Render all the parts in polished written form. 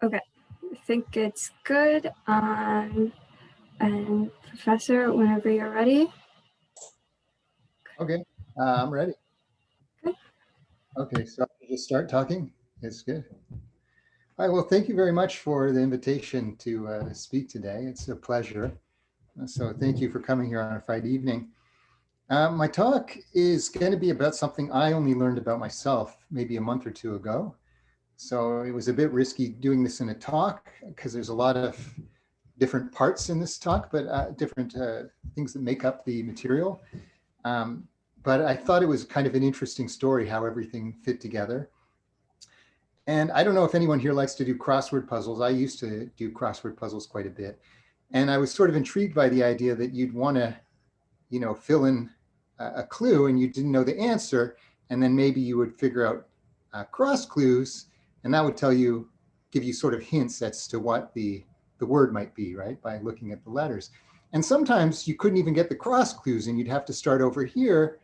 Okay, I think it's good. And Professor, whenever you're ready. Okay, I'm ready. Okay. Okay, so I'll just start talking. It's good. All right, well, thank you very much for the invitation to speak today. It's a pleasure. So thank you for coming here on a Friday evening. My talk is going to be about something I only learned about myself maybe a month or two ago. So it was a bit risky doing this in a talk because there's a lot of different parts in this talk, but different things that make up the material. But I thought it was kind of an interesting story how everything fit together. And I don't know if anyone here likes to do crossword puzzles. I used to do crossword puzzles quite a bit. And I was sort of intrigued by the idea that you'd want to, fill in a clue and you didn't know the answer. And then maybe you would figure out cross clues, and that would give you sort of hints as to what the word might be, right? By looking at the letters. And sometimes you couldn't even get the cross clues and you'd have to start over here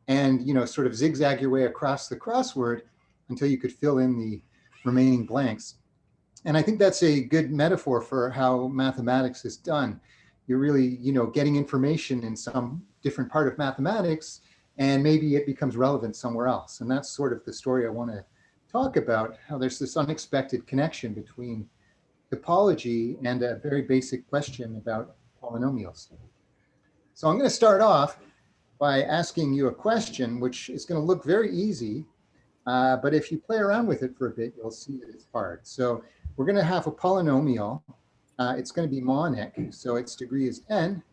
and, sort of zigzag your way across the crossword until you could fill in the remaining blanks. And I think that's a good metaphor for how mathematics is done. You're really, getting information in some different part of mathematics, and maybe it becomes relevant somewhere else. And that's sort of the story I want to talk about, how there's this unexpected connection between topology and a very basic question about polynomials. So I'm going to start off by asking you a question, which is going to look very easy, but if you play around with it for a bit, you'll see that it's hard. So we're going to have a polynomial. It's going to be monic, so its degree is n,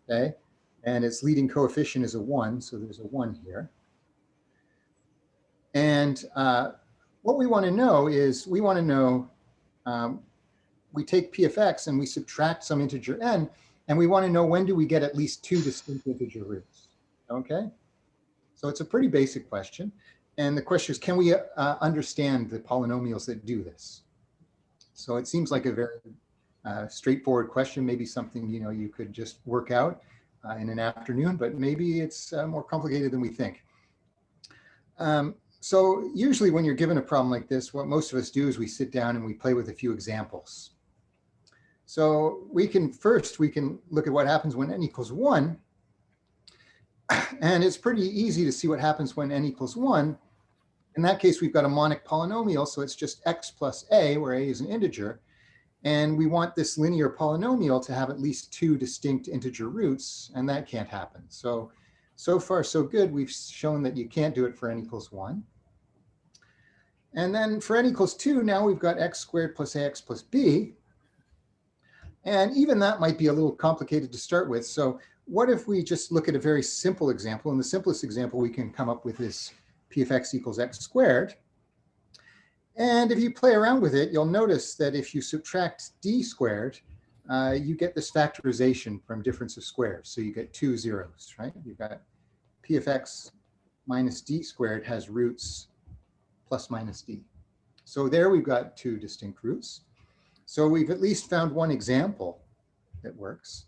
okay? And its leading coefficient is a 1, so there's a 1 here. And what we want to know is, we take p of x and we subtract some integer n, and we want to know when do we get at least 2 distinct integer roots, okay? So it's a pretty basic question. And the question is, can we understand the polynomials that do this? So it seems like a very straightforward question, maybe something you could just work out in an afternoon, but maybe it's more complicated than we think. So usually when you're given a problem like this, what most of us do is we sit down and we play with a few examples. So we can look at what happens when n equals 1. And it's pretty easy to see what happens when n equals 1. In that case, we've got a monic polynomial, so it's just x plus a, where a is an integer. And we want this linear polynomial to have at least 2 distinct integer roots, and that can't happen. So far, so good. We've shown that you can't do it for n equals 1. And then for n equals 2, now we've got x squared plus ax plus b. And even that might be a little complicated to start with. So what if we just look at a very simple example? And the simplest example we can come up with is p of x equals x squared. And if you play around with it, you'll notice that if you subtract d squared, you get this factorization from difference of squares. So you get 2 zeros, right? You've got p of x minus d squared has roots plus minus d. So there we've got 2 distinct roots. So we've at least found one example that works.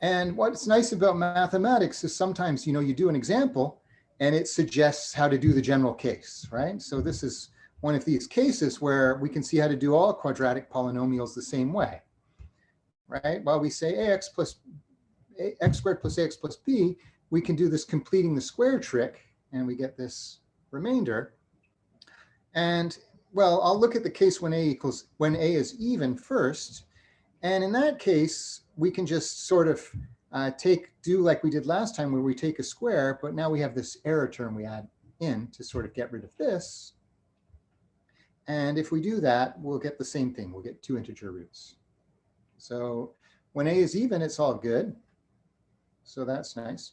And what's nice about mathematics is sometimes, you do an example and it suggests how to do the general case, right? So this is one of these cases where we can see how to do all quadratic polynomials the same way, right? While we say x squared plus ax plus b, we can do this completing the square trick and we get this remainder. And well, I'll look at the case when a is even first. And in that case, we can just sort of do like we did last time, where we take a square, but now we have this error term we add in to sort of get rid of this. And if we do that, we'll get the same thing. We'll get 2 integer roots. So when a is even, it's all good. So that's nice.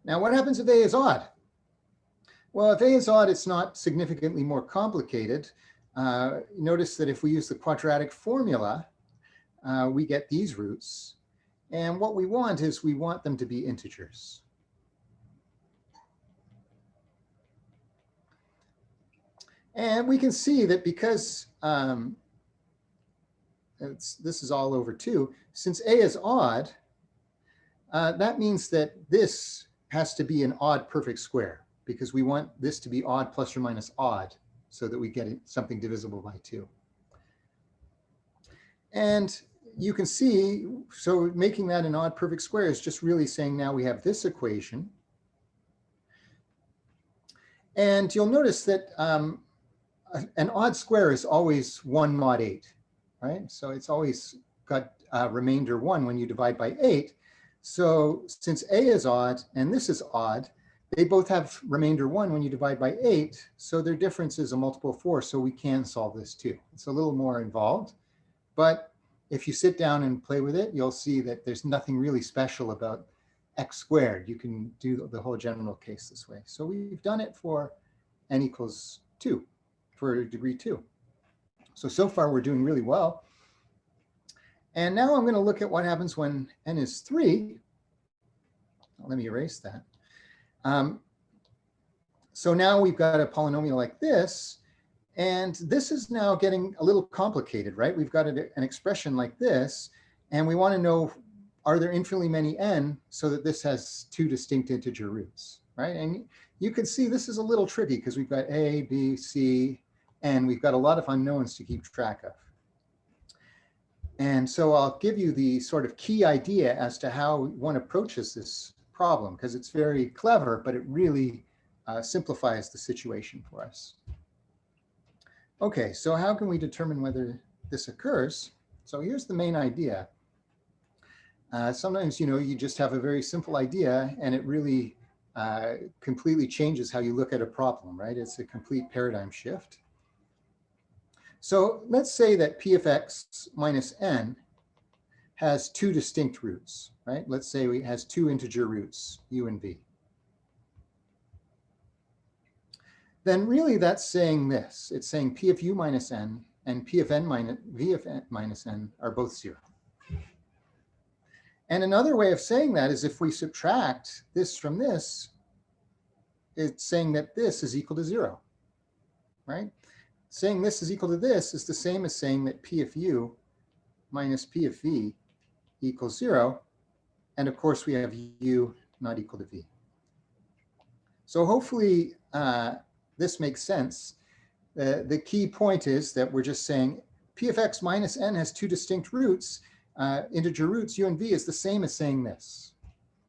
Now, what happens if a is odd? Well, if a is odd, it's not significantly more complicated. Notice that if we use the quadratic formula, we get these roots. And what we want is we want them to be integers. And we can see that because this is all over 2, since a is odd, that means that this has to be an odd perfect square, because we want this to be odd plus or minus odd. so that we get something divisible by 2. And you can see, so making that an odd perfect square is just really saying now we have this equation. And you'll notice that an odd square is always 1 mod 8, right? So it's always got remainder 1 when you divide by 8. So since A is odd and this is odd, they both have remainder 1 when you divide by 8. So their difference is a multiple of 4. So we can solve this too. It's a little more involved. But if you sit down and play with it, you'll see that there's nothing really special about x squared. You can do the whole general case this way. So we've done it for n equals 2, for degree 2. So far we're doing really well. And now I'm going to look at what happens when n is 3. Let me erase that. So now we've got a polynomial like this. And this is now getting a little complicated, right? We've got an expression like this, and we want to know, are there infinitely many n so that this has 2 distinct integer roots, right? And you can see this is a little tricky because we've got a, b, c, and we've got a lot of unknowns to keep track of. And so I'll give you the sort of key idea as to how one approaches this problem, because it's very clever, but it really simplifies the situation for us. Okay, so how can we determine whether this occurs? So here's the main idea. Sometimes, you just have a very simple idea and it really completely changes how you look at a problem, right? It's a complete paradigm shift. So let's say that p of x minus n has 2 distinct roots, right? Let's say it has 2 integer roots, u and v. Then really that's saying this. It's saying p of u minus n and p of n minus v of n minus n are both 0. And another way of saying that is if we subtract this from this, it's saying that this is equal to 0, right? Saying this is equal to this is the same as saying that p of u minus p of v equals 0. And of course, we have u not equal to v. So hopefully, this makes sense. The key point is that we're just saying p of x minus n has 2 distinct roots, integer roots, u and v is the same as saying this,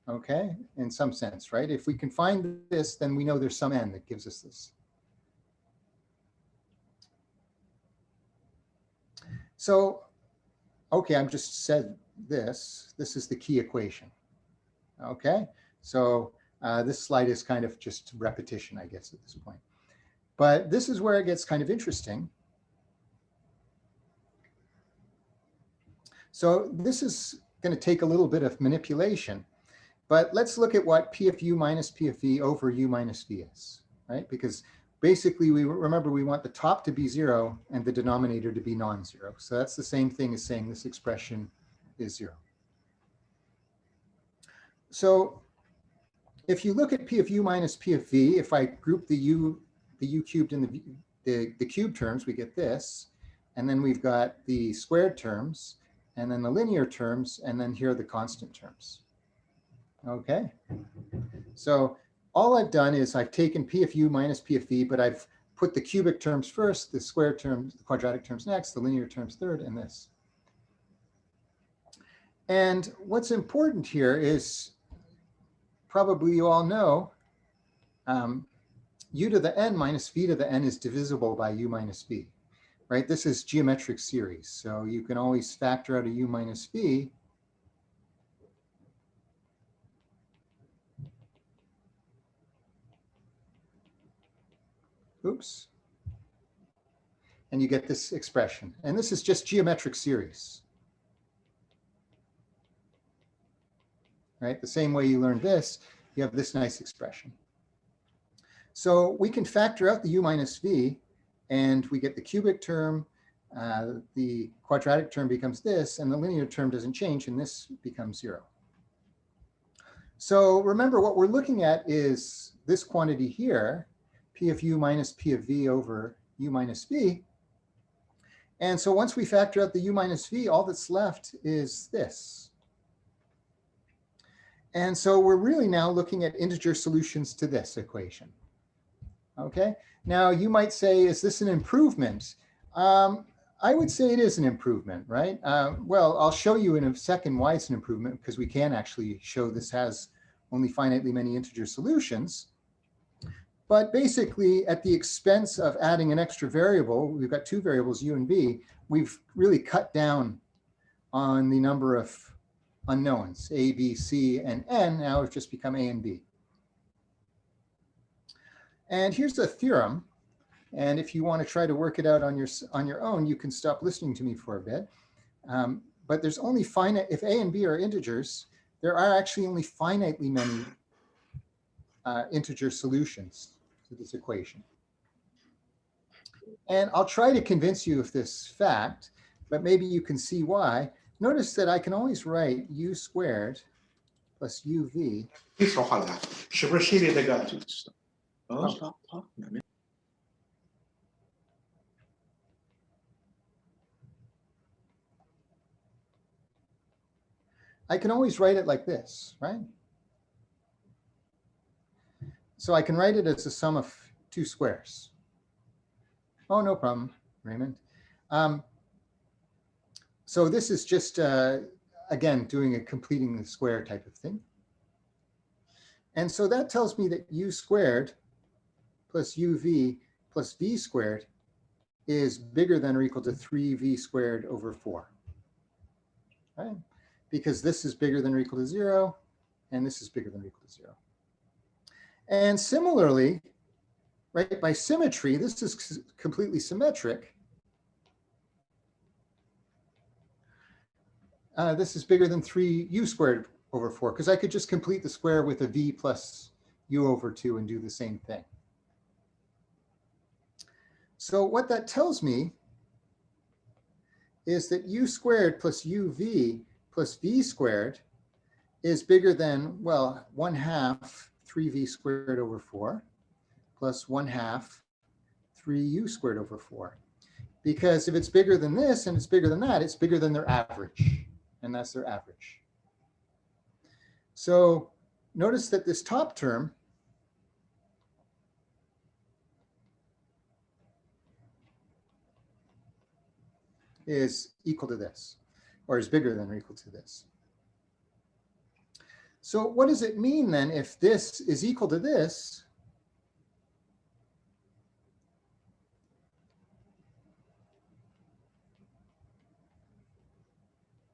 okay? In some sense, right? If we can find this, then we know there's some n that gives us this. So, okay, I've just said this. This is the key equation, okay? So this slide is kind of just repetition, I guess, at this point. But this is where it gets kind of interesting. So this is going to take a little bit of manipulation, but let's look at what p of u minus p of v over u minus v is, right? Because basically we remember we want the top to be 0 and the denominator to be non-zero. So that's the same thing as saying this expression is 0. So if you look at p of u minus p of v, if I group the u cubed and the cube terms, we get this. And then we've got the squared terms, and then the linear terms, and then here are the constant terms. Okay. So all I've done is I've taken p of u minus p of v, but I've put the cubic terms first, the square terms, the quadratic terms next, the linear terms third, and this. And what's important here is, probably you all know, u to the n minus v to the n is divisible by u minus v, right? This is geometric series. So you can always factor out a u minus v. Oops. And you get this expression. And this is just geometric series, right? The same way you learned this, you have this nice expression. So we can factor out the u minus v, and we get the cubic term, the quadratic term becomes this, and the linear term doesn't change, and this becomes 0. So remember, what we're looking at is this quantity here, p of u minus p of v over u minus v. And so once we factor out the u minus v, all that's left is this. And so we're really now looking at integer solutions to this equation. Okay, now you might say, is this an improvement? I would say it is an improvement, right? Well, I'll show you in a second why it's an improvement, because we can actually show this has only finitely many integer solutions. But basically, at the expense of adding an extra variable, we've got two variables, u and v, we've really cut down on the number of unknowns, a, b, c, and n. Now it's just become a and b. And here's a theorem. And if you want to try to work it out on your own, you can stop listening to me for a bit. But there's only finite, if a and b are integers, there are actually only finitely many integer solutions to this equation. And I'll try to convince you of this fact, but maybe you can see why. Notice that I can always write u squared plus uv. 可以说话了，是不是系列那个就是？好。 I can always write it like this, right? So I can write it as a sum of two squares. Oh, no problem, Raymond. So this is just, again, doing a completing the square type of thing. And so that tells me that u squared plus uv plus v squared is bigger than or equal to 3v squared over 4, right? Because this is bigger than or equal to 0, and this is bigger than or equal to 0. And similarly, right, by symmetry, this is completely symmetric. This is bigger than 3u squared over 4, because I could just complete the square with a v plus u over 2 and do the same thing. So what that tells me is that u squared plus uv plus v squared is bigger than, well, 1/2 3v squared over 4 plus 1/2 3u squared over 4. Because if it's bigger than this and it's bigger than that, it's bigger than their average, and that's their average. So notice that this top term is equal to this, or is bigger than or equal to this. So what does it mean then if this is equal to this?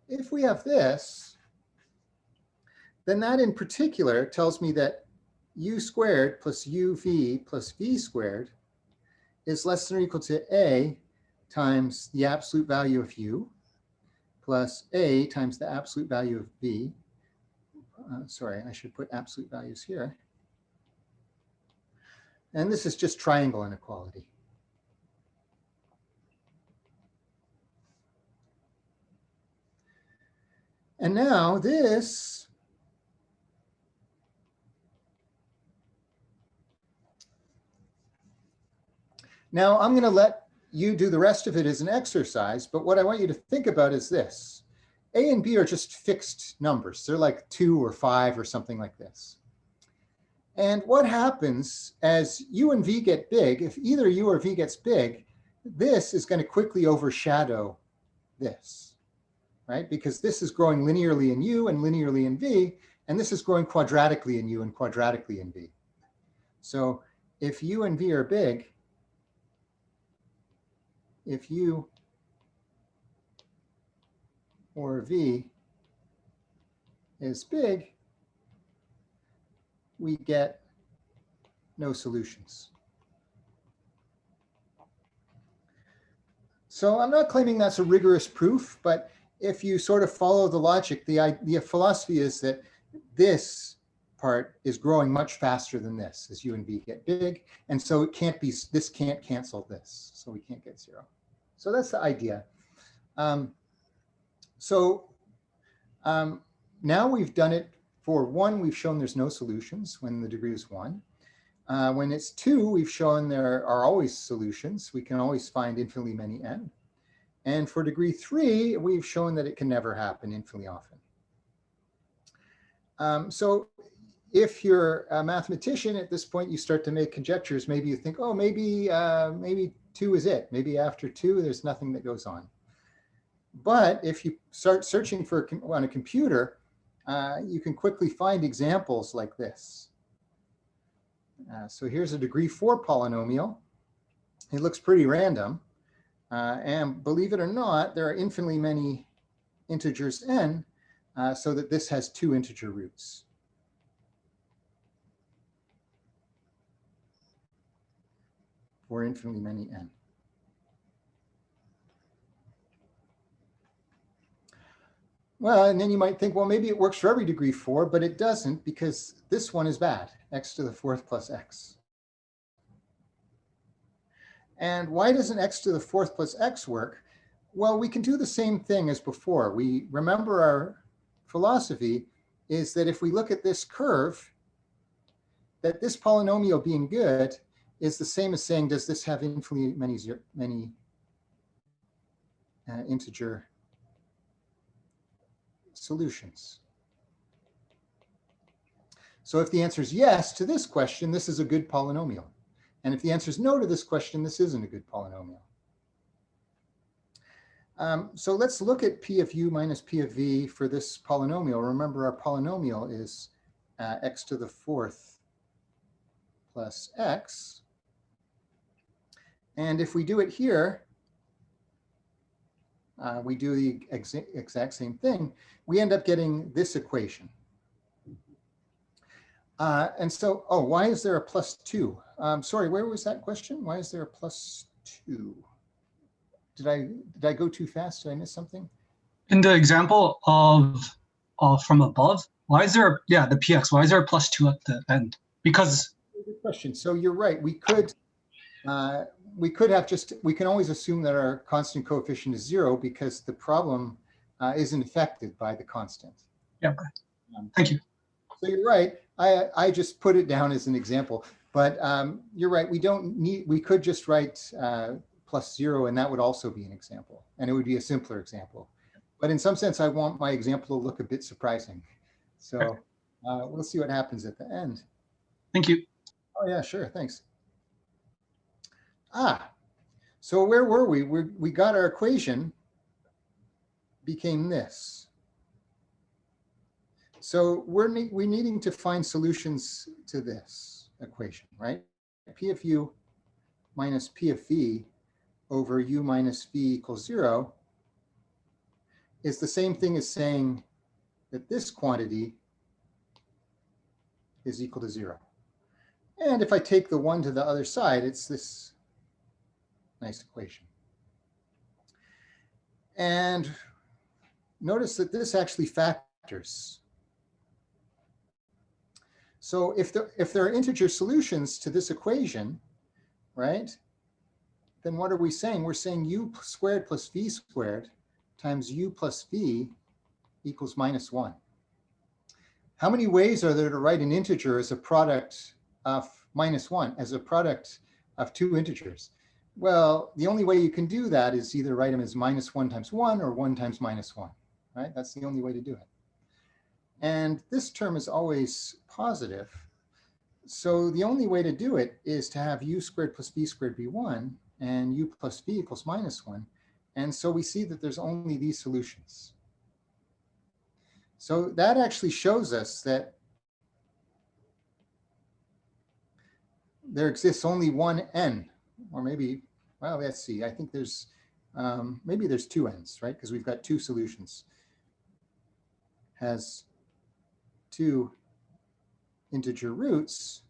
If we have this, then that in particular tells me that u squared plus uv plus v squared is less than or equal to a times the absolute value of u plus a times the absolute value of v. Sorry, I should put absolute values here. And this is just triangle inequality. And now this now I'm going to let you do the rest of it as an exercise, but what I want you to think about is this. A and B are just fixed numbers. They're like 2 or 5 or something like this. And what happens as u and v get big, if either u or v gets big, this is going to quickly overshadow this, right? Because this is growing linearly in u and linearly in v, and this is growing quadratically in u and quadratically in v. So if u and v are big, if u or v is big, we get no solutions. So I'm not claiming that's a rigorous proof, but if you sort of follow the logic, the philosophy is that this part is growing much faster than this as u and v get big. And so it can't be, this can't cancel this. So we can't get 0. So that's the idea. Now we've done it for 1, we've shown there's no solutions when the degree is 1. When it's 2, we've shown there are always solutions. We can always find infinitely many n. And for degree 3, we've shown that it can never happen infinitely often. So if you're a mathematician at this point, you start to make conjectures. Maybe you think, oh, maybe 2 is it. Maybe after 2, there's nothing that goes on. But if you start searching for on a computer, you can quickly find examples like this. So here's a degree 4 polynomial. It looks pretty random. And believe it or not, there are infinitely many integers n, so that this has 2 integer roots. For infinitely many n. Well, and then you might think, well, maybe it works for every degree 4, but it doesn't, because this one is bad, x to the 4th plus x. And why doesn't x to the 4th plus x work? Well, we can do the same thing as before. We remember our philosophy is that if we look at this curve, that this polynomial being good is the same as saying, does this have infinitely many integer solutions? So if the answer is yes to this question, this is a good polynomial. And if the answer is no to this question, this isn't a good polynomial. So let's look at P of u minus P of v for this polynomial. Remember, our polynomial is x to the 4th plus x. And if we do it here, we do the exact same thing. We end up getting this equation. And so, oh, why is there a plus 2? Sorry, where was that question? Why is there a plus 2? Did I go too fast? Did I miss something? In the example of from above, why is there, yeah, the px, why is there a plus 2 at the end? Because good question. So you're right. We could have just, we can always assume that our constant coefficient is 0 because the problem isn't affected by the constant. Yeah, thank you. So you're right. I just put it down as an example, but you're right. We could just write plus 0, and that would also be an example, and it would be a simpler example. But in some sense, I want my example to look a bit surprising. So we'll see what happens at the end. Thank you. Oh yeah, sure, thanks. So where were we? We got our equation became this. So we're needing to find solutions to this equation, right? P of u minus P of v over u minus v equals 0 is the same thing as saying that this quantity is equal to 0. And if I take the 1 to the other side, it's this nice equation. And notice that this actually factors. So if there are integer solutions to this equation, right, then what are we saying? We're saying u squared plus v squared times u plus v equals minus 1. How many ways are there to write an integer as a product of minus 1, as a product of 2 integers? Well, the only way you can do that is either write them as minus 1 times 1 or 1 times minus 1, right? That's the only way to do it. And this term is always positive. So the only way to do it is to have u squared plus v squared be 1 and u plus v equals minus 1. And so we see that there's only these solutions. So that actually shows us that there exists only one n, or maybe, well, let's see. I think there's, maybe there's 2 n's, right? Because we've got 2 solutions. Has 2 integer roots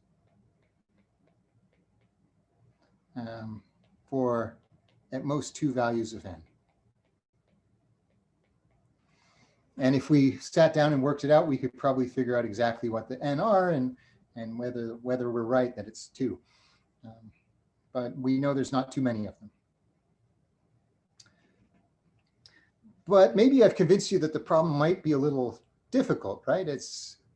for at most 2 values of n. And if we sat down and worked it out, we could probably figure out exactly what the n are and whether we're right that it's 2. But we know there's not too many of them. But maybe I've convinced you that the problem might be a little difficult, right?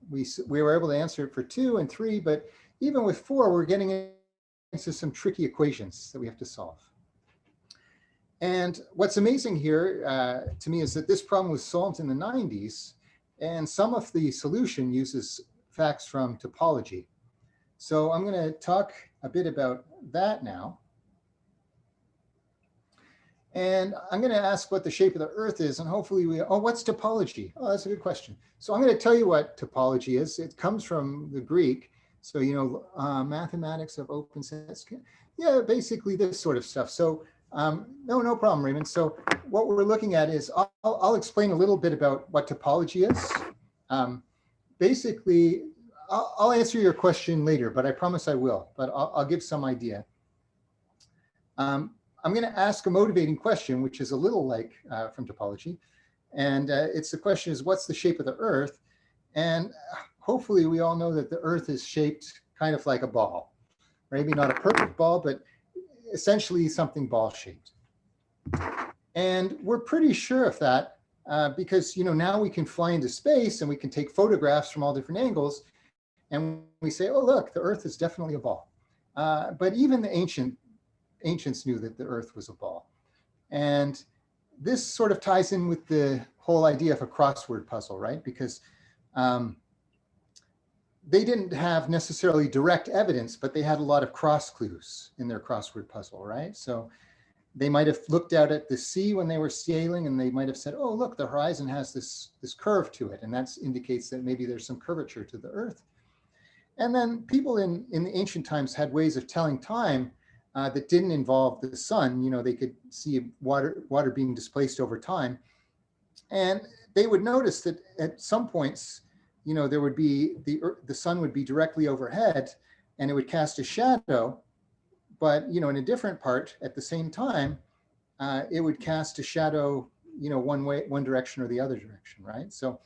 We were able to answer it for 2 and 3, but even with 4, we're getting into some tricky equations that we have to solve. And what's amazing here to me is that this problem was solved in the 90s, and some of the solution uses facts from topology. So I'm going to talk a bit about that now. And I'm going to ask what the shape of the Earth is, and hopefully what's topology? Oh, that's a good question. So I'm going to tell you what topology is. It comes from the Greek. So, mathematics of open sets. Yeah, basically this sort of stuff. So no problem, Raymond. So what we're looking at is, I'll explain a little bit about what topology is. Basically, I'll answer your question later, but I promise I will, but I'll give some idea. I'm going to ask a motivating question, which is a little like from topology. And it's the question is, what's the shape of the Earth? And hopefully we all know that the Earth is shaped kind of like a ball. Maybe not a perfect ball, but essentially something ball-shaped. And we're pretty sure of that because now we can fly into space and we can take photographs from all different angles. And we say, oh, look, the Earth is definitely a ball. But even the ancients knew that the Earth was a ball. And this sort of ties in with the whole idea of a crossword puzzle, right? Because they didn't have necessarily direct evidence, but they had a lot of cross clues in their crossword puzzle, right? So they might have looked out at the sea when they were sailing, and they might have said, oh, look, the horizon has this curve to it. And that indicates that maybe there's some curvature to the Earth. And then people in the ancient times had ways of telling time that didn't involve the sun. They could see water being displaced over time. And they would notice that at some points, there would be the sun would be directly overhead and it would cast a shadow, but in a different part at the same time, it would cast a shadow, one direction or the other direction, right? So,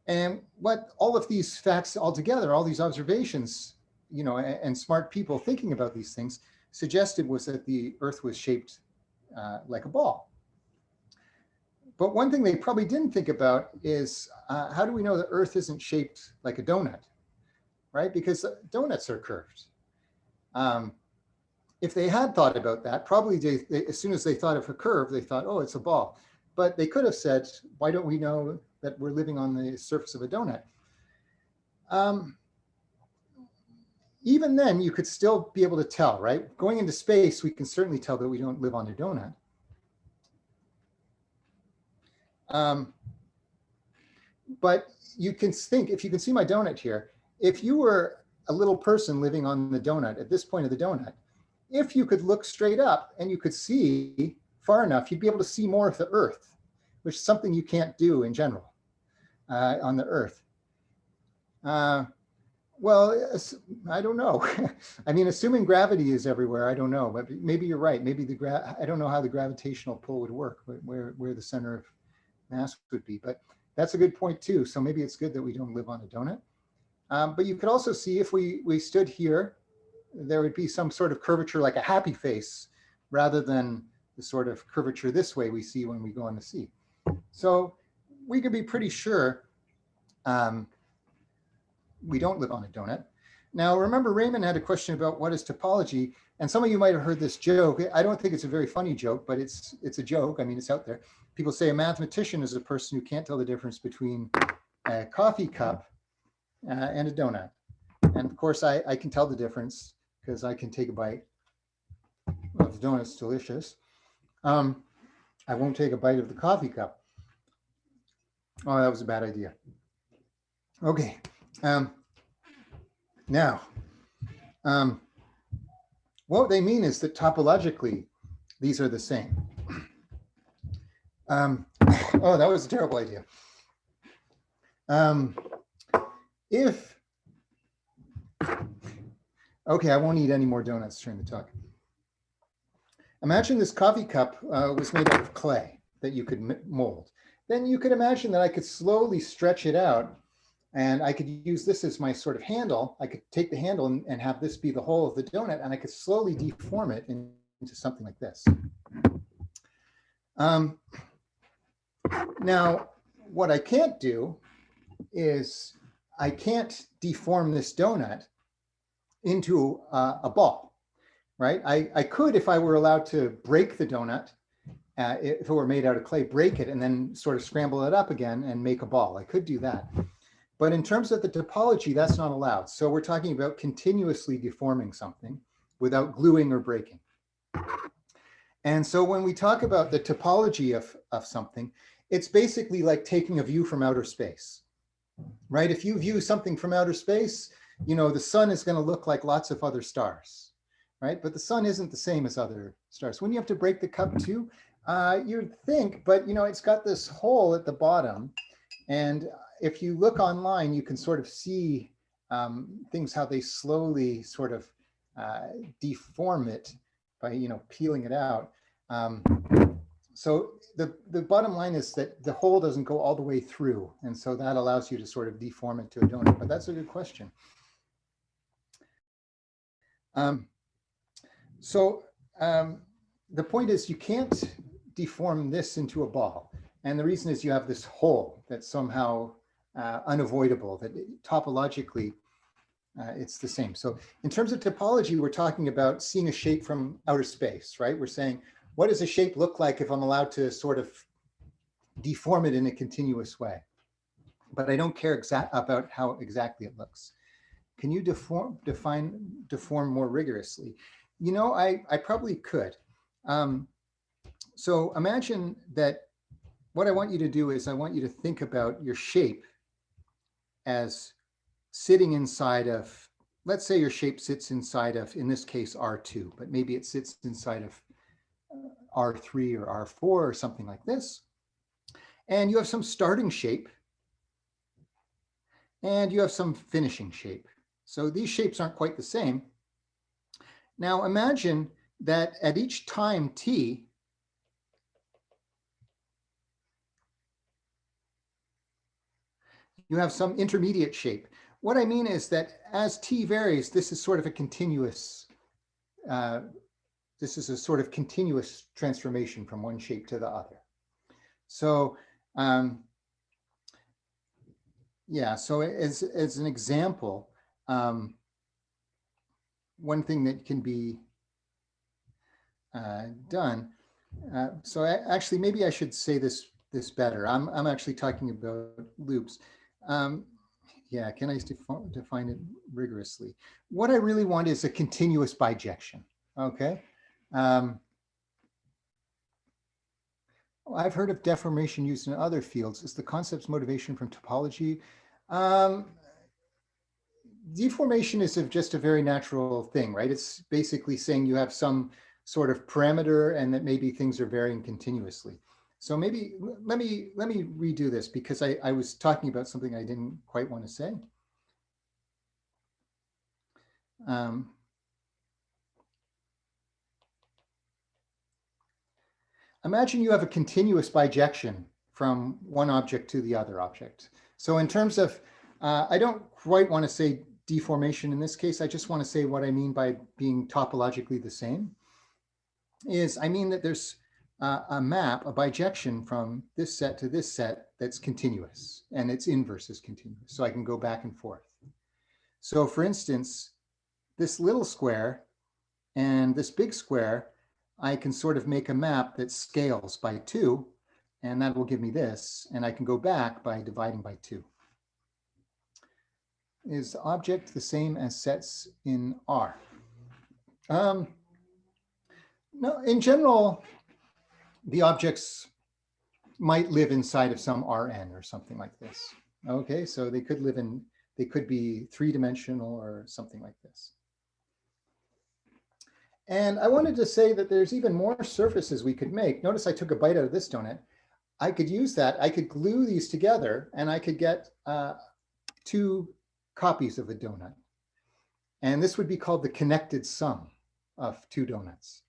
and what all of these facts all together, all these observations, and smart people thinking about these things suggested was that the Earth was shaped like a ball. But one thing they probably didn't think about is how do we know the Earth isn't shaped like a donut, right? Because donuts are curved. If they had thought about that, probably as soon as they thought of a curve, they thought, oh, it's a ball. But they could have said, why don't we know that we're living on the surface of a donut? Even then, you could still be able to tell, right? Going into space, we can certainly tell that we don't live on a donut. But you can think, if you can see my donut here, if you were a little person living on the donut at this point of the donut, if you could look straight up and you could see far enough, you'd be able to see more of the Earth, which is something you can't do in general on the Earth. Well, I don't know. I mean, assuming gravity is everywhere, I don't know, but maybe you're right. Maybe I don't know how the gravitational pull would work, where the center of mass would be, but that's a good point too. So maybe it's good that we don't live on a donut. But you could also see if we stood here, there would be some sort of curvature like a happy face rather than the sort of curvature this way we see when we go on the sea. So we could be pretty sure we don't live on a donut. Now, remember, Raymond had a question about what is topology, and some of you might have heard this joke. I don't think it's a very funny joke, but it's a joke. I mean, it's out there. People say a mathematician is a person who can't tell the difference between a coffee cup and a donut. And of course, I can tell the difference because I can take a bite. Well, the donut's delicious. I won't take a bite of the coffee cup. Oh, that was a bad idea. Okay. Now, what they mean is that topologically, these are the same. Oh, that was a terrible idea. Okay, I won't eat any more donuts during the talk. Imagine this coffee cup was made out of clay that you could mold. Then you could imagine that I could slowly stretch it out, and I could use this as my sort of handle. I could take the handle and have this be the whole of the donut, and I could slowly deform it into something like this. Now, what I can't do is I can't deform this donut into a ball, right? I could, if I were allowed to break the donut, if it were made out of clay, break it and then sort of scramble it up again and make a ball. I could do that. But in terms of the topology, that's not allowed. So we're talking about continuously deforming something without gluing or breaking. And so when we talk about the topology of something, it's basically like taking a view from outer space, right? If you view something from outer space, you know, the sun is going to look like lots of other stars, right? But the sun isn't the same as other stars. When you have to break the cup too, you'd think, but you know, it's got this hole at the bottom. And if you look online, you can sort of see things, how they slowly sort of deform it by, you know, peeling it out. So the bottom line is that the hole doesn't go all the way through. And so that allows you to sort of deform it to a donut, but that's a good question. The point is you can't deform this into a ball. And the reason is you have this hole that's somehow unavoidable, that topologically it's the same. So in terms of topology, we're talking about seeing a shape from outer space, right? We're saying, what does a shape look like if I'm allowed to sort of deform it in a continuous way? But I don't care about how exactly it looks. Can you deform more rigorously? You know, I probably could. So imagine that what I want you to do is I want you to think about your shape as sitting inside of, let's say your shape sits inside of, in this case, R2, but maybe it sits inside of R3 or R4 or something like this. And you have some starting shape and you have some finishing shape. So these shapes aren't quite the same. Now imagine that at each time t, you have some intermediate shape. What I mean is that as t varies, this is sort of a continuous, transformation from one shape to the other. So yeah, so as an example, one thing that can be done. So actually, maybe I should say this better. I'm actually talking about loops. Yeah, can I define it rigorously? What I really want is a continuous bijection. Okay. I've heard of deformation used in other fields. Is the concept's motivation from topology? Deformation is just a very natural thing, right? It's basically saying you have some sort of parameter and that maybe things are varying continuously. So maybe let me redo this because I was talking about something I didn't quite want to say. Imagine you have a continuous bijection from one object to the other object. So in terms of, I don't quite want to say deformation in this case, I just want to say what I mean by being topologically the same is I mean that there's a map, a bijection from this set to this set that's continuous and its inverse is continuous. So I can go back and forth. So for instance, this little square and this big square, I can sort of make a map that scales by 2, and that will give me this, and I can go back by dividing by 2. Is the object the same as sets in R? No, in general, the objects might live inside of some Rn or something like this. Okay, so they could live in, they could be 3-dimensional or something like this. And I wanted to say that there's even more surfaces we could make. Notice I took a bite out of this donut. I could use that. I could glue these together and I could get 2 copies of a donut. And this would be called the connected sum of 2 donuts.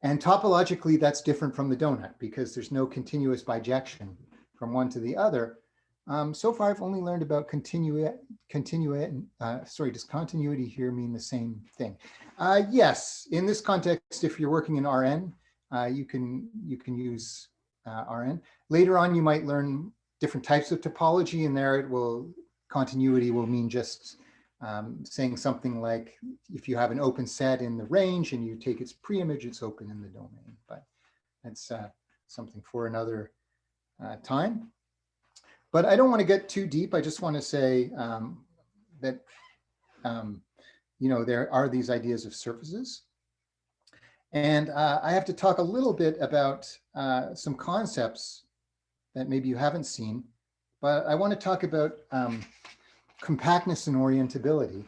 And topologically, that's different from the donut because there's no continuous bijection from one to the other. So far, I've only learned about does continuity here mean the same thing? Yes, in this context, if you're working in Rn, you can use Rn. Later on, you might learn different types of topology, and there continuity will mean just saying something like if you have an open set in the range and you take its preimage, it's open in the domain. But that's something for another time. But I don't want to get too deep. I just want to say that, there are these ideas of surfaces. And I have to talk a little bit about some concepts that maybe you haven't seen, but I want to talk about compactness and orientability.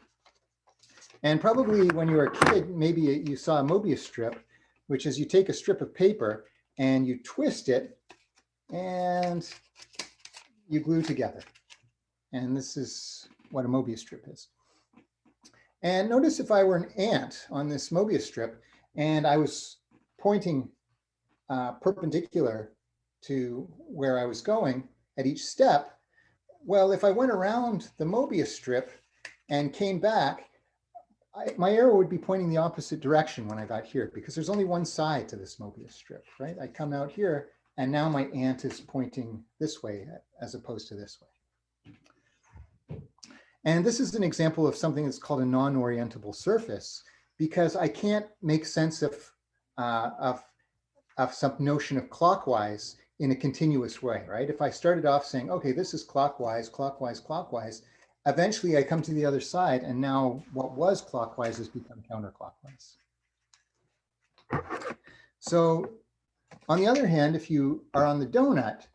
And probably when you were a kid, maybe you saw a Mobius strip, which is you take a strip of paper and you twist it and you glue together. And this is what a Mobius strip is. And notice if I were an ant on this Mobius strip and I was pointing perpendicular to where I was going at each step, well, if I went around the Mobius strip and came back, my arrow would be pointing the opposite direction when I got here, because there's only one side to this Mobius strip, right? I come out here and now my ant is pointing this way as opposed to this way. And this is an example of something that's called a non-orientable surface, because I can't make sense of some notion of clockwise in a continuous way, right? If I started off saying, okay, this is clockwise, clockwise, clockwise, eventually I come to the other side and now what was clockwise has become counterclockwise. So on the other hand, if you are on the donut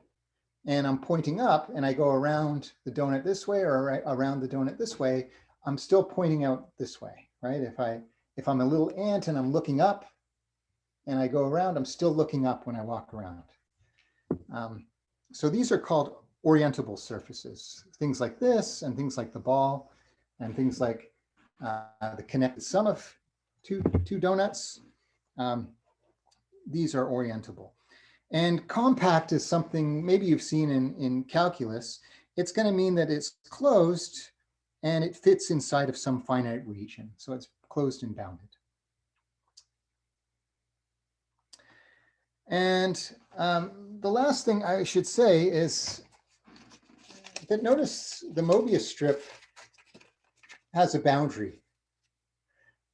and I'm pointing up and I go around the donut this way or around the donut this way, I'm still pointing out this way, right? If I'm a little ant and I'm looking up and I go around, I'm still looking up when I walk around. So these are called orientable surfaces, things like this and things like the ball and things like the connected sum of two donuts. These are orientable. And compact is something maybe you've seen in calculus. It's going to mean that it's closed and it fits inside of some finite region. So it's closed and bounded. And the last thing I should say is that notice the Mobius strip has a boundary,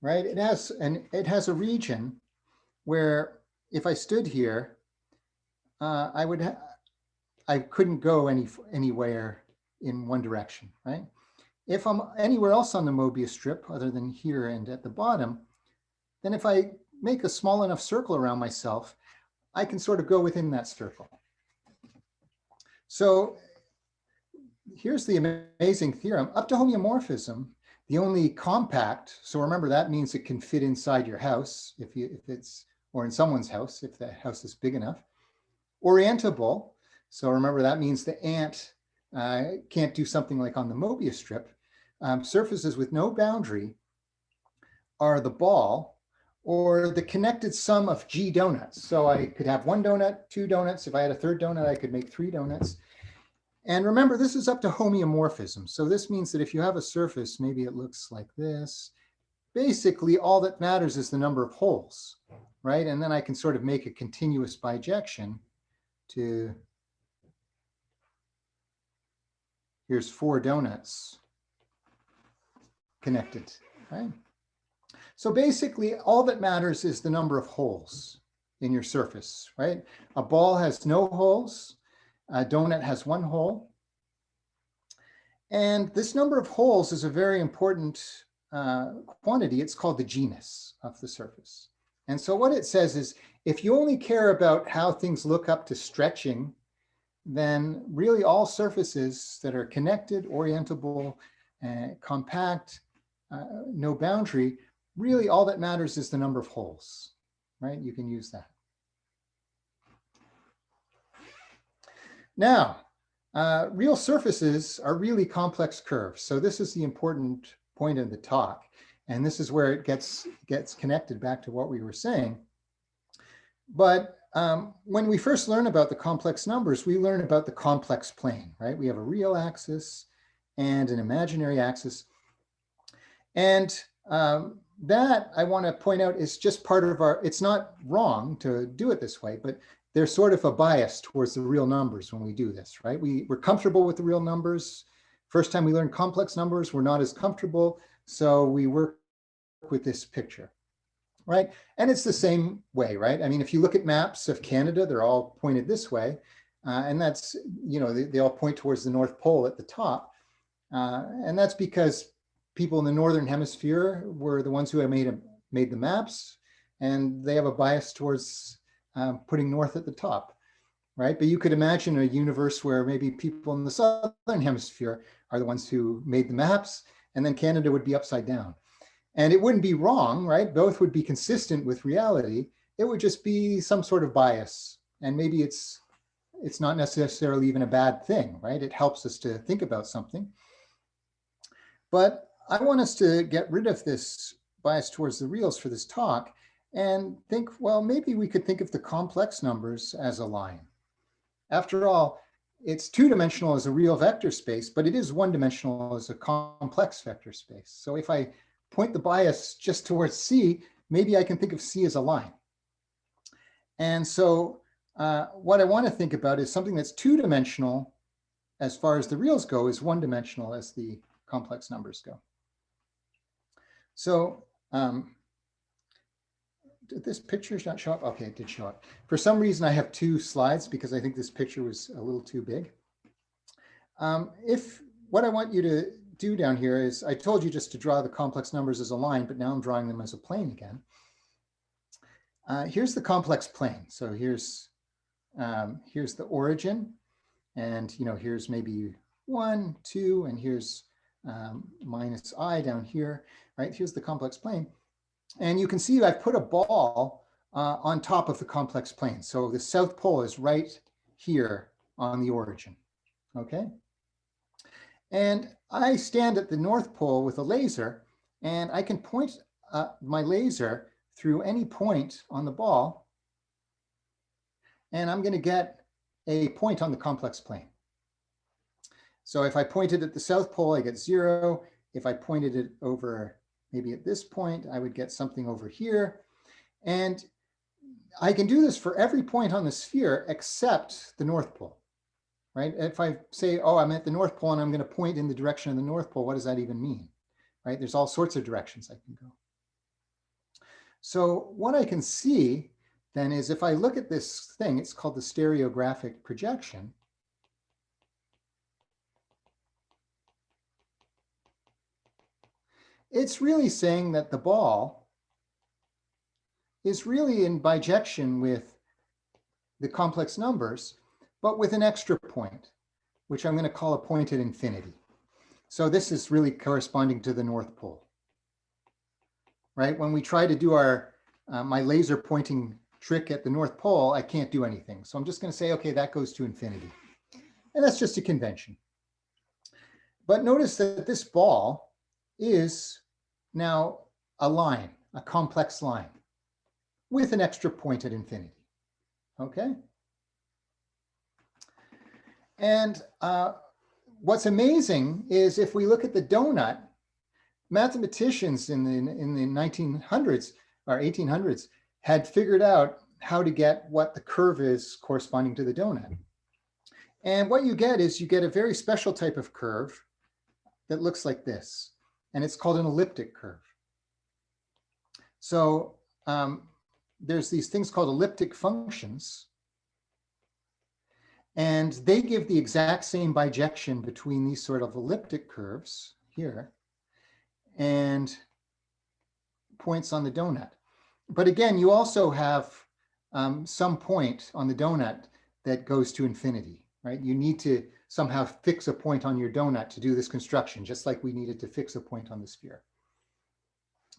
right? It has a region where if I stood here, I couldn't go anywhere in one direction, right? If I'm anywhere else on the Mobius strip other than here and at the bottom, then if I make a small enough circle around myself, I can sort of go within that circle. So here's the amazing theorem. Up to homeomorphism, the only compact, so remember that means it can fit inside your house if it's, or in someone's house, if the house is big enough. Orientable, so remember that means the ant can't do something like on the Mobius strip. Surfaces with no boundary are the ball or the connected sum of G donuts. So I could have one donut, two donuts. If I had a third donut, I could make three donuts. And remember, this is up to homeomorphism. So this means that if you have a surface, maybe it looks like this. Basically, all that matters is the number of holes, right? And then I can sort of make a continuous bijection to, here's 4 donuts connected, right? So basically, all that matters is the number of holes in your surface, right? A ball has no holes. A donut has 1 hole. And this number of holes is a very important quantity. It's called the genus of the surface. And so what it says is, if you only care about how things look up to stretching, then really all surfaces that are connected, orientable, compact, no boundary, really all that matters is the number of holes, right? You can use that. Now, real surfaces are really complex curves. So this is the important point of the talk. And this is where it gets connected back to what we were saying. But when we first learn about the complex numbers, we learn about the complex plane, right? We have a real axis and an imaginary axis. And that, I want to point out, is just part of our, it's not wrong to do it this way, but there's sort of a bias towards the real numbers when we do this, right? We're comfortable with the real numbers. First time we learn complex numbers, we're not as comfortable. So we work with this picture, right? And it's the same way, right? I mean, if you look at maps of Canada, they're all pointed this way. And that's, they all point towards the North Pole at the top. And that's because people in the Northern Hemisphere were the ones who had made the maps, and they have a bias towards putting North at the top, right? But you could imagine a universe where maybe people in the Southern Hemisphere are the ones who made the maps, and then Canada would be upside down. And it wouldn't be wrong, right? Both would be consistent with reality. It would just be some sort of bias. And maybe it's not necessarily even a bad thing, right? It helps us to think about something. But I want us to get rid of this bias towards the reals for this talk and think, well, maybe we could think of the complex numbers as a line. After all, it's two-dimensional as a real vector space, but it is one-dimensional as a complex vector space. So if I point the bias just towards C, maybe I can think of C as a line. And so what I want to think about is something that's two-dimensional as far as the reals go is one-dimensional as the complex numbers go. So did this picture not show up? Okay, it did show up. For some reason, I have two slides because I think this picture was a little too big. What I want you to do down here is, I told you just to draw the complex numbers as a line, but now I'm drawing them as a plane again. Here's the complex plane. So here's the origin, and here's maybe 1, 2, and here's minus I down here, right? Here's the complex plane. And you can see I've put a ball on top of the complex plane. So the South Pole is right here on the origin, okay? And I stand at the North Pole with a laser, and I can point my laser through any point on the ball, and I'm going to get a point on the complex plane. So if I pointed at the South Pole, I get 0. If I pointed it over maybe at this point, I would get something over here. And I can do this for every point on the sphere except the North Pole, right? If I say, oh, I'm at the North Pole and I'm going to point in the direction of the North Pole, what does that even mean, right? There's all sorts of directions I can go. So what I can see then is if I look at this thing, it's called the stereographic projection. It's really saying that the ball is really in bijection with the complex numbers, but with an extra point, which I'm going to call a point at infinity. So this is really corresponding to the North Pole, right? When we try to do our my laser pointing trick at the North Pole, I can't do anything. So I'm just going to say, okay, that goes to infinity. And that's just a convention. But notice that this ball is now a line, a complex line with an extra point at infinity, okay? And what's amazing is if we look at the donut, mathematicians in the 1900s or 1800s had figured out how to get what the curve is corresponding to the donut. And what you get is you get a very special type of curve that looks like this. And it's called an elliptic curve. So there's these things called elliptic functions, and they give the exact same bijection between these sort of elliptic curves here and points on the donut. But again, you also have some point on the donut that goes to infinity, right? You need to somehow fix a point on your donut to do this construction, just like we needed to fix a point on the sphere.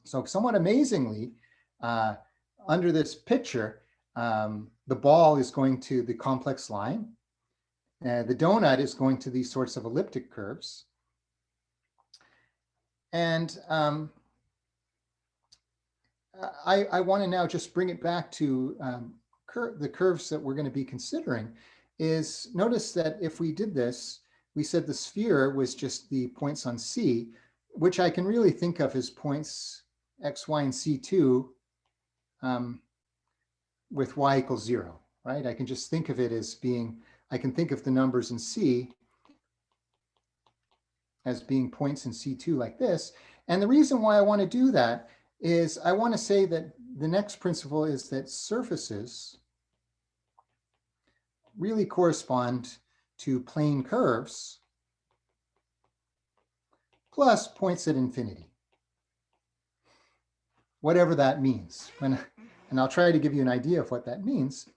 So somewhat amazingly, under this picture, the ball is going to the complex line. The donut is going to these sorts of elliptic curves. And I want to now just bring it back to the curves that we're going to be considering. Is notice that if we did this, we said the sphere was just the points on C, which I can really think of as points x, y, and C2 with y equals 0, right? I can just think of it as being, I can think of the numbers in C as being points in C2 like this. And the reason why I want to do that is I want to say that the next principle is that surfaces really correspond to plane curves plus points at infinity, whatever that means. And I'll try to give you an idea of what that means.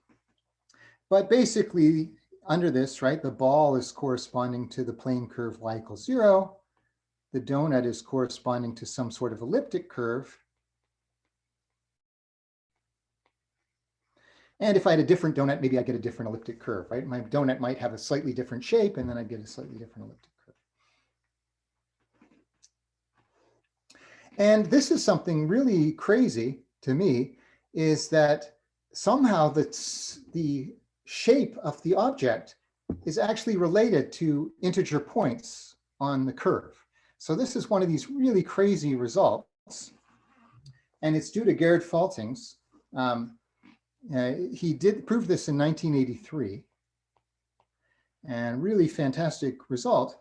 But basically, under this, right, the ball is corresponding to the plane curve y equals 0. The donut is corresponding to some sort of elliptic curve. And if I had a different donut, maybe I get a different elliptic curve, right? My donut might have a slightly different shape, and then I'd get a slightly different elliptic curve. And this is something really crazy to me, is that somehow the shape of the object is actually related to integer points on the curve. So this is one of these really crazy results, and it's due to Gerard Faltings. He did prove this in 1983, and really fantastic result.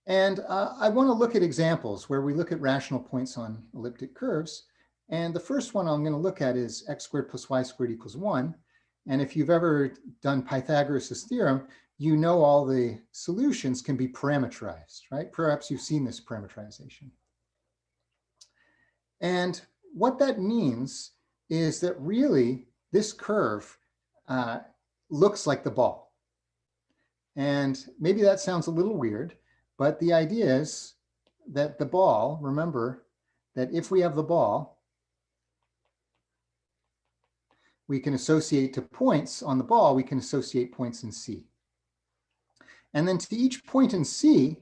And I want to look at examples where we look at rational points on elliptic curves. And the first one I'm going to look at is x squared plus y squared equals 1. And if you've ever done Pythagoras' theorem, you know all the solutions can be parameterized, right? Perhaps you've seen this parameterization. And what that means is that really this curve looks like the ball. And maybe that sounds a little weird, but the idea is that the ball, remember that if we have the ball, we can associate to points on the ball, we can associate points in C. And then to each point in C,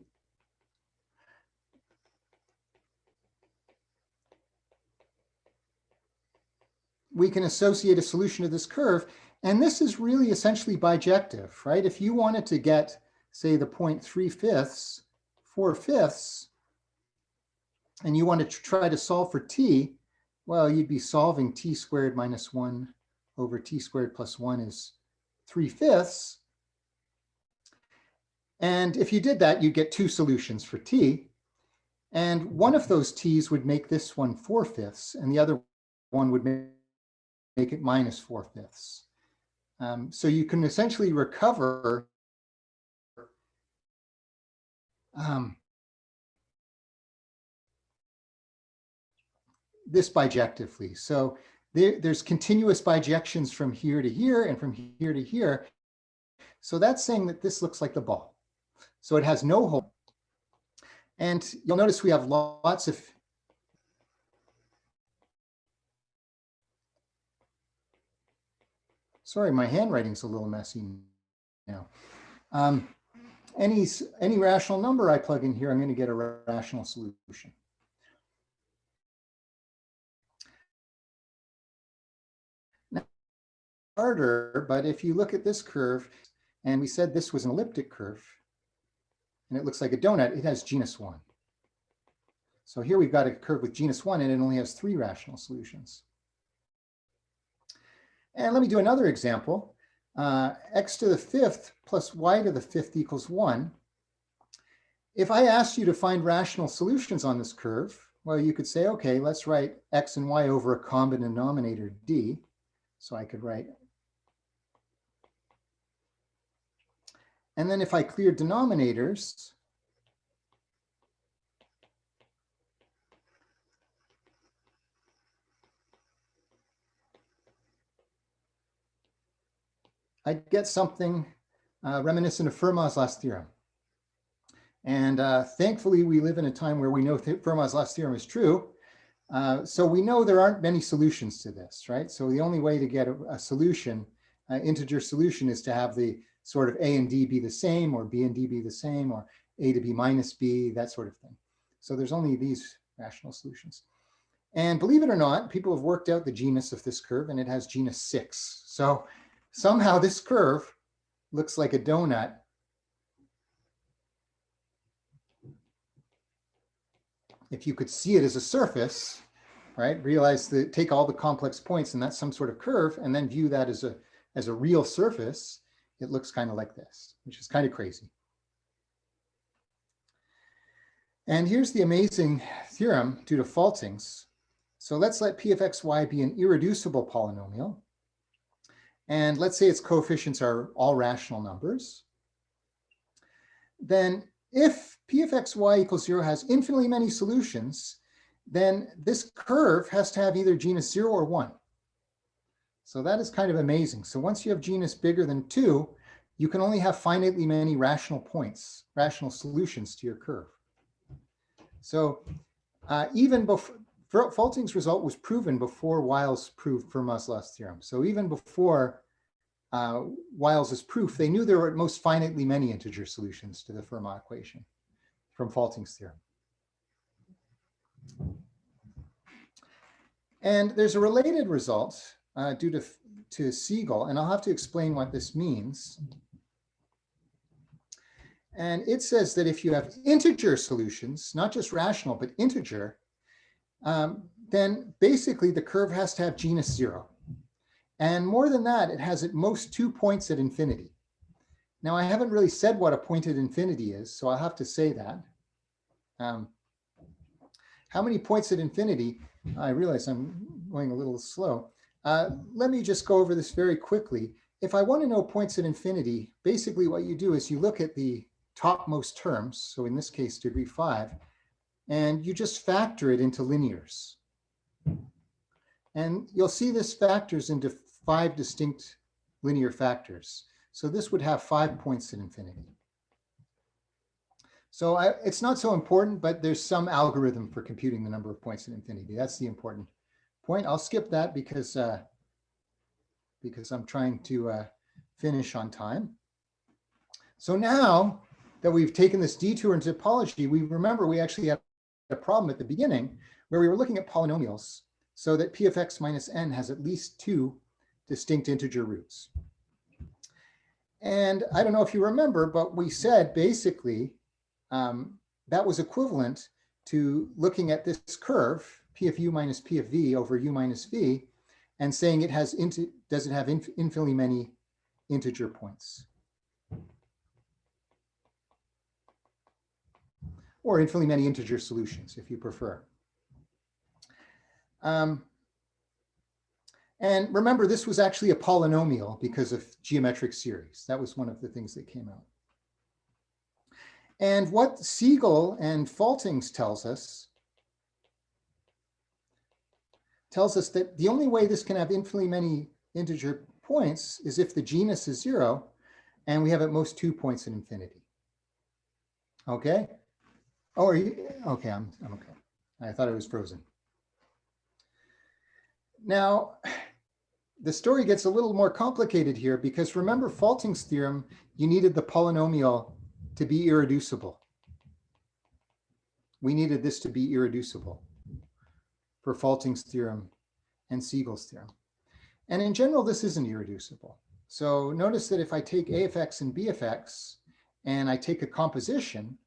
we can associate a solution to this curve. And this is really essentially bijective, right? If you wanted to get, say, the point 3/5, 4/5, and you wanted to try to solve for t, well, you'd be solving t squared minus 1 over t squared plus 1 is 3/5. And if you did that, you'd get two solutions for t. And one of those t's would make this one 4/5, and the other one would make it minus 4/5. So you can essentially recover this bijectively. So there's continuous bijections from here to here and from here to here. So that's saying that this looks like the ball. So it has no hole. And you'll notice we have lots of sorry, my handwriting's a little messy now. Any rational number I plug in here, I'm going to get a rational solution. Now, harder, but if you look at this curve, and we said this was an elliptic curve, and it looks like a donut, it has genus 1. So here we've got a curve with genus 1, and it only has 3 rational solutions. And let me do another example. X to the 5th plus y to the 5th equals 1. If I asked you to find rational solutions on this curve, well, you could say, okay, let's write x and y over a common denominator d. So I could write. And then if I clear denominators, I'd get something reminiscent of Fermat's last theorem. And thankfully, we live in a time where we know Fermat's last theorem is true. So we know there aren't many solutions to this, right? So the only way to get a solution, integer solution, is to have the sort of a and d be the same, or b and d be the same, or a to b minus b, that sort of thing. So there's only these rational solutions. And believe it or not, people have worked out the genus of this curve, and it has genus 6. So somehow this curve looks like a donut. If you could see it as a surface, right? Realize that, take all the complex points, and that's some sort of curve, and then view that as a real surface, it looks kind of like this, which is kind of crazy. And here's the amazing theorem due to Faltings. So let's let p of xy be an irreducible polynomial. and let's say its coefficients are all rational numbers, then if p of xy equals 0 has infinitely many solutions, then this curve has to have either genus 0 or 1. So that is kind of amazing. So once you have genus bigger than 2, you can only have finitely many rational points, rational solutions to your curve. So even before, Falting's result was proven before Wiles proved Fermat's last theorem. So even before Wiles's proof, they knew there were at most finitely many integer solutions to the Fermat equation from Falting's theorem. And there's a related result due to Siegel, and I'll have to explain what this means. And it says that if you have integer solutions, not just rational, but integer, then basically the curve has to have genus 0. And more than that, it has at most 2 points at infinity. Now, I haven't really said what a point at infinity is, so I'll have to say that. How many points at infinity? I realize I'm going a little slow. Let me just go over this very quickly. If I want to know points at infinity, basically what you do is you look at the topmost terms, so in this case, degree 5, and you just factor it into linears. And you'll see this factors into 5 distinct linear factors. So this would have 5 points at infinity. So it's not so important, but there's some algorithm for computing the number of points at infinity. That's the important point. I'll skip that because I'm trying to finish on time. So now that we've taken this detour into topology, we remember we actually had a problem at the beginning where we were looking at polynomials so that p of x minus n has at least 2 distinct integer roots. And I don't know if you remember, but we said basically that was equivalent to looking at this curve, p of u minus p of v over u minus v, and saying it has does it have infinitely many integer points? Or infinitely many integer solutions, if you prefer. And remember, this was actually a polynomial because of geometric series. That was one of the things that came out. And what Siegel and Faltings tells us that the only way this can have infinitely many integer points is if the genus is 0 and we have at most 2 points at infinity. Okay? Oh, are you okay? I'm okay. I thought it was frozen. Now, the story gets a little more complicated here because remember Falting's theorem, you needed the polynomial to be irreducible. We needed this to be irreducible for Falting's theorem and Siegel's theorem. And in general, this isn't irreducible. So notice that if I take a of x and b of x and I take a composition,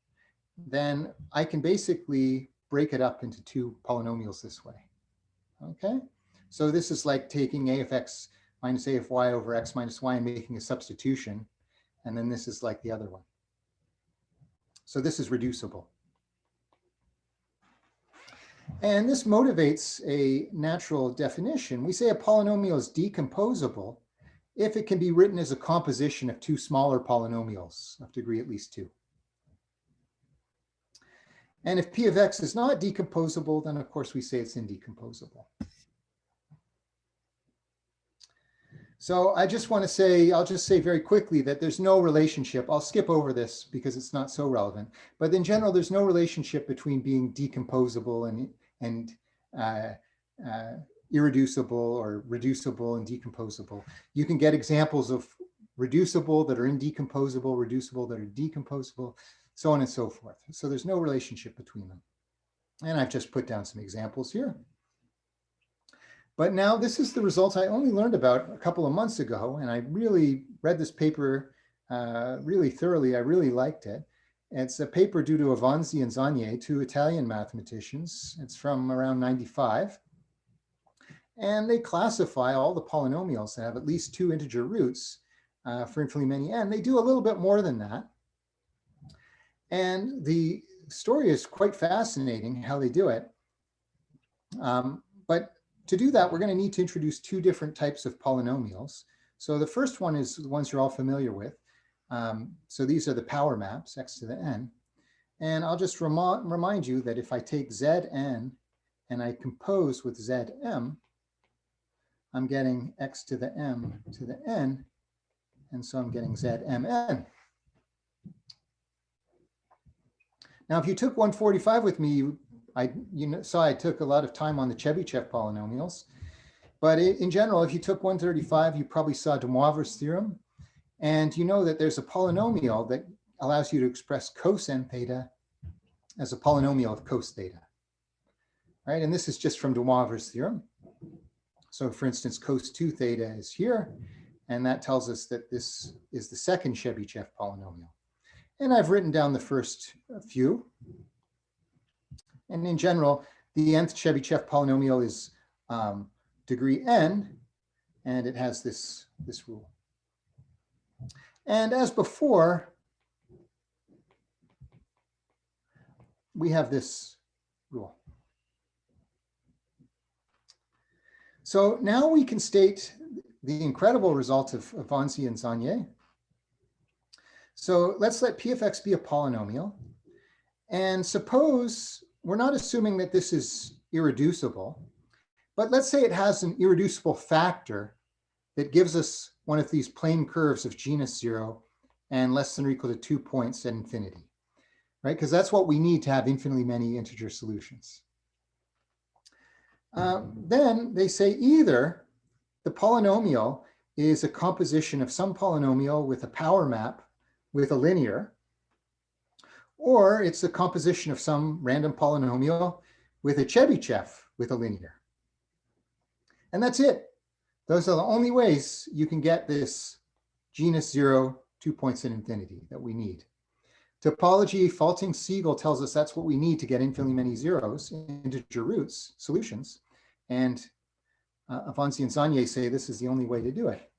then I can basically break it up into 2 polynomials this way. Okay, so this is like taking a of x minus a of y over x minus y and making a substitution. And then this is like the other one. So this is reducible. And this motivates a natural definition. We say a polynomial is decomposable if it can be written as a composition of 2 smaller polynomials of degree at least 2. And if p of x is not decomposable, then of course we say it's indecomposable. So I just want to say, I'll just say very quickly that there's no relationship. I'll skip over this because it's not so relevant. But in general, there's no relationship between being decomposable and irreducible or reducible and decomposable. You can get examples of reducible that are indecomposable, reducible that are decomposable, so on and so forth. So there's no relationship between them. And I've just put down some examples here. But now this is the results I only learned about a couple of months ago, and I really read this paper really thoroughly. I really liked it. It's a paper due to Avanzi and Zagnier, 2 Italian mathematicians. It's from around 95. And they classify all the polynomials that have at least 2 integer roots for infinitely many n. They do a little bit more than that. And the story is quite fascinating how they do it. But to do that, we're going to need to introduce 2 different types of polynomials. So the first one is the ones you're all familiar with. So these are the power maps, x to the n. And I'll just remind you that if I take Zn and I compose with Zm, I'm getting x to the m to the n, and so I'm getting Zmn. Now, if you took 145 with me, you saw I took a lot of time on the Chebyshev polynomials. But in general, if you took 135, you probably saw de Moivre's theorem. And you know that there's a polynomial that allows you to express cosine theta as a polynomial of cos theta. Right? And this is just from de Moivre's theorem. So for instance, cos 2 theta is here. And that tells us that this is the second Chebyshev polynomial. And I've written down the first few. And in general, the nth Chebyshev polynomial is degree n, and it has this rule. And as before, we have this rule. So now we can state the incredible result of Avanzi and Zanier. So let's let p of x be a polynomial. And suppose we're not assuming that this is irreducible, but let's say it has an irreducible factor that gives us one of these plane curves of genus 0 and less than or equal to 2 points at infinity, right? Because that's what we need to have infinitely many integer solutions. Then they say either the polynomial is a composition of some polynomial with a power map with a linear, or it's a composition of some random polynomial with a Chebyshev with a linear. And that's it. Those are the only ways you can get this genus 0, 2 points at infinity that we need. Topology, Falting-Siegel tells us that's what we need to get infinitely many zeros, integer roots, solutions. And Avanzi and Zanier say this is the only way to do it.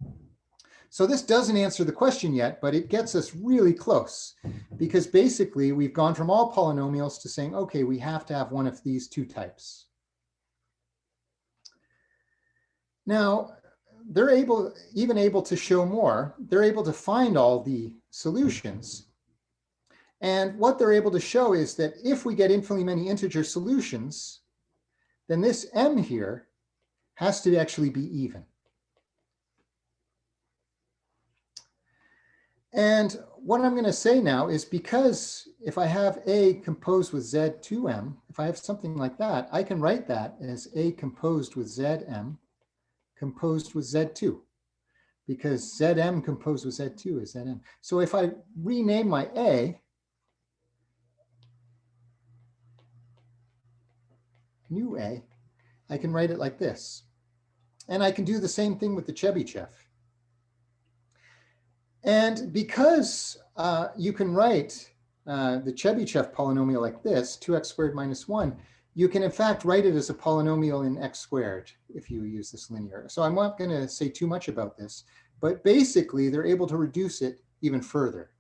So this doesn't answer the question yet, but it gets us really close, because basically we've gone from all polynomials to saying, okay, we have to have one of these two types. Now, they're even able to show more. They're able to find all the solutions. And what they're able to show is that if we get infinitely many integer solutions, then this m here has to actually be even. And what I'm going to say now is, because if I have A composed with Z2M, if I have something like that, I can write that as A composed with Zm composed with Z2, because Zm composed with Z2 is Zm. So if I rename my A, new A, I can write it like this. And I can do the same thing with the Chebyshev. And because you can write the Chebyshev polynomial like this, 2x squared minus 1, you can in fact write it as a polynomial in x squared if you use this linear. So I'm not going to say too much about this, but basically they're able to reduce it even further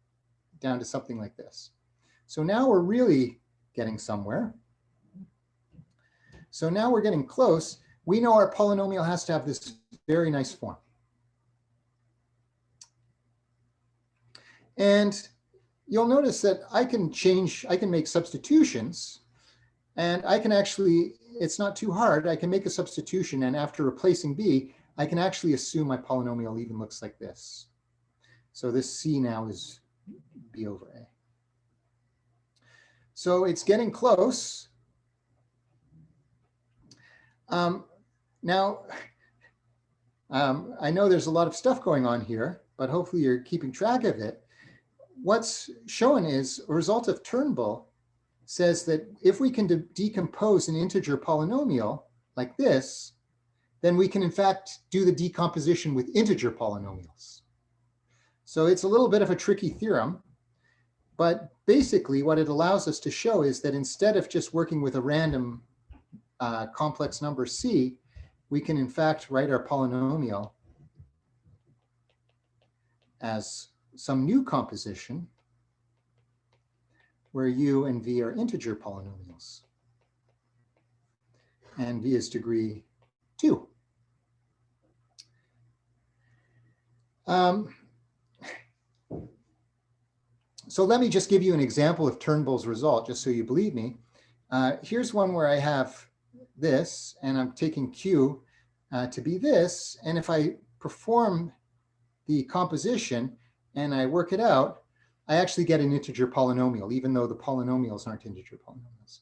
down to something like this. So now we're really getting somewhere. So now we're getting close. We know our polynomial has to have this very nice form. And you'll notice that I can make substitutions, and I can actually, it's not too hard. I can make a substitution, and after replacing B, I can actually assume my polynomial even looks like this. So this C now is B over A. So it's getting close. Now, I know there's a lot of stuff going on here, but hopefully you're keeping track of it. What's shown is a result of Turnbull says that if we can decompose an integer polynomial like this, then we can in fact do the decomposition with integer polynomials. So it's a little bit of a tricky theorem, but basically what it allows us to show is that instead of just working with a random complex number C, we can in fact write our polynomial as some new composition where U and V are integer polynomials. And V is degree 2. So let me just give you an example of Turnbull's result, just so you believe me. Here's one where I have this, and I'm taking Q to be this. And if I perform the composition and I work it out, I actually get an integer polynomial, even though the polynomials aren't integer polynomials.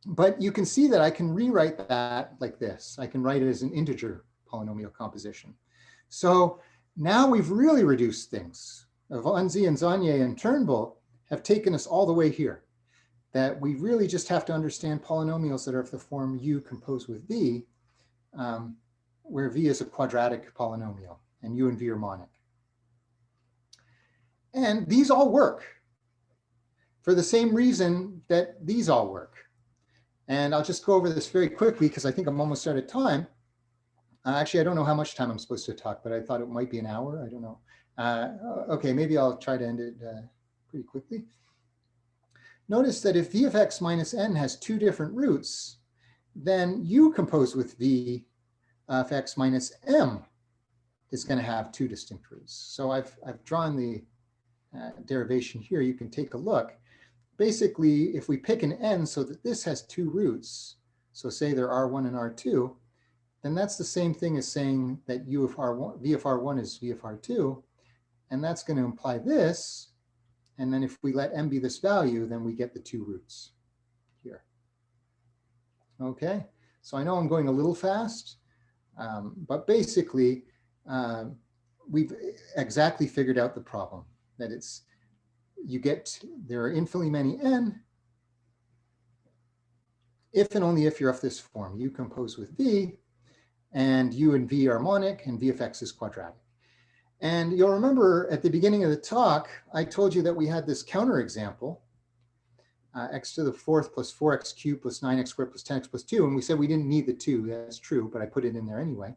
But you can see that I can rewrite that like this. I can write it as an integer polynomial composition. So now we've really reduced things. Vanzi and Zanye and Turnbull have taken us all the way here, that we really just have to understand polynomials that are of the form U composed with V, where V is a quadratic polynomial and U and V are monic. And these all work for the same reason that these all work. And I'll just go over this very quickly because I think I'm almost out of time. Actually, I don't know how much time I'm supposed to talk, but I thought it might be an hour. I don't know. Okay, maybe I'll try to end it pretty quickly. Notice that if v of x minus n has two different roots, then U composed with v of x minus m is going to have two distinct roots. So I've drawn the derivation here. You can take a look. Basically, if we pick an n so that this has two roots, so say they're R1 and R2, then that's the same thing as saying that U of R1, V of R1 is V of R2, and that's going to imply this. And then if we let m be this value, then we get the two roots here. Okay, so I know I'm going a little fast, but basically, we've exactly figured out the problem, that it's, there are infinitely many n, if and only if you're of this form, U composed with V, and U and V are monic, and V of x is quadratic. And you'll remember at the beginning of the talk, I told you that we had this counterexample, x to the fourth plus 4x cubed plus 9x squared plus 10x plus 2, and we said we didn't need the 2. That's true, but I put it in there anyway.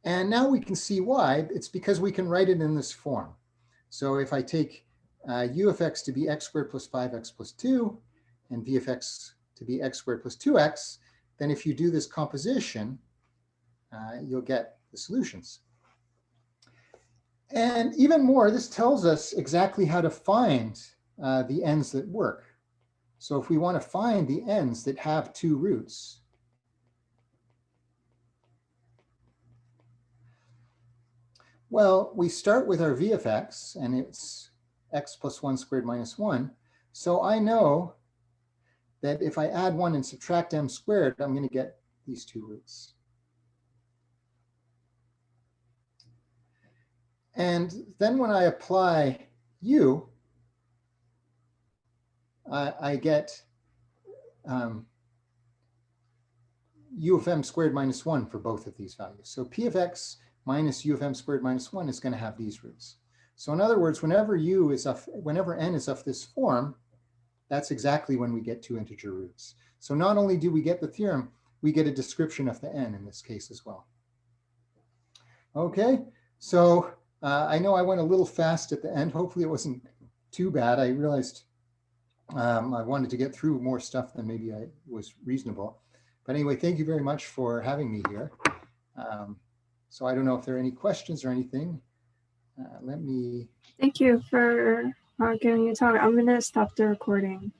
And now we can see why. It's because we can write it in this form. So if I take U of x to be x squared plus 5x plus 2, and V of x to be x squared plus 2x, then if you do this composition, you'll get the solutions. And even more, this tells us exactly how to find the n's that work. So if we want to find the n's that have two roots, well, we start with our V of x, and it's x plus 1 squared minus 1. So I know that if I add 1 and subtract m squared, I'm going to get these two roots. And then when I apply U, I get U of m squared minus 1 for both of these values. So P of x minus U of m squared minus 1 is going to have these roots. So in other words, whenever n is of this form, that's exactly when we get two integer roots. So not only do we get the theorem, we get a description of the n in this case as well. Okay, so I know I went a little fast at the end. Hopefully it wasn't too bad. I realized I wanted to get through more stuff than maybe I was reasonable. But anyway, thank you very much for having me here. So I don't know if there are any questions or anything. Let me. Thank you for giving a talk. I'm going to stop the recording.